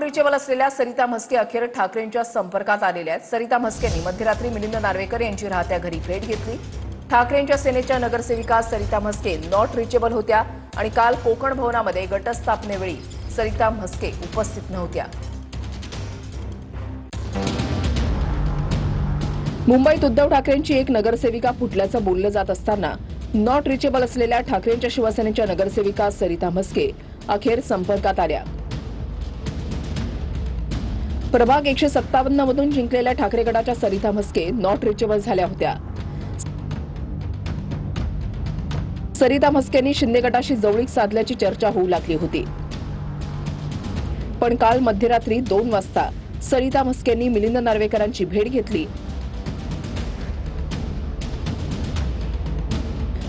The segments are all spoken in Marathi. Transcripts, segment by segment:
रिचेबल असलेल्या सरिता म्हस्के अखेर ठाकरेंच्या संपर्कात आलेल्या आहेत। सरिता म्हस्केंनी मध्यरात्री मिलिंद नार्वेकर यांची राहत्या घरी भेट घेतली। ठाकरेंच्या सेनेच्या नगरसेविका सरिता म्हस्के नॉट रिचेबल होत्या आणि काल कोकण भवनामध्ये गटस्थापनेवेळी सरिता म्हस्के उपस्थित नव्हत्या। मुंबईत उद्धव ठाकरेंची एक नगरसेविका फुटल्याचं बोललं जात असताना नॉट रिचेबल असलेल्या ठाकरेंच्या शिवसेनेच्या नगरसेविका सरिता म्हस्के अखेर संपर्कात आल्या। प्रभाग 157 मधून जिंकलेल्या ठाकरे गटाच्या सरिता म्हस्के नॉट रिचेबल झाल्या होत्या। सरिता म्हस्केंनी शिंदे गटाशी जवळीक साधल्याची चर्चा होऊ लागली होती। पण काल मध्यरात्री 2 वाजता सरिता म्हस्केंनी मिलिंद नार्वेकरांची भेट घेतली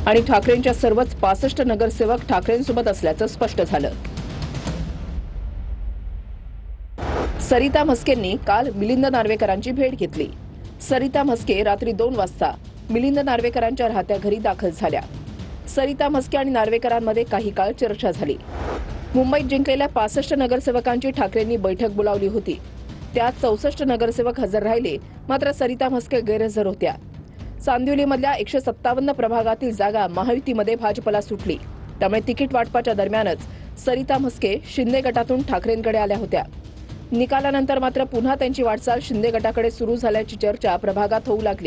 आणि ठाकरेंच्या सर्वच 65 नगरसेवक ठाकरेंसोबत असल्याचं स्पष्ट झालं। सरिता म्हस्केंनी काल मिलिंद नार्वेकरांची भेट घेतली। सरिता म्हस्के रात्री 2 वाजता मिलिंद नार्वेकरांच्या राहत्या घरी दाखल झाल्या। सरिता म्हस्के आणि नार्वेकरांमध्ये काही काळ चर्चा झाली। मुंबईत जिंकलेल्या 65 नगरसेवकांची ठाकरेंनी बैठक बोलावली होती। त्यात 64 नगरसेवक हजर राहिले, मात्र सरिता म्हस्के गैरहजर होत्या। चांदिवलीमधल्या 157 प्रभागातील जागा महायुतीमध्ये भाजपला सुटली, त्यामुळे तिकीट वाटपाच्या दरम्यानच सरिता म्हस्के शिंदे गटातून ठाकरेंकडे आल्या होत्या। निकालानंतर मात्र पुन्हा त्यांची वाटचाल शिंदे गटाकडे सुरू झाल्याची चर्चा प्रभागात होऊ लागली।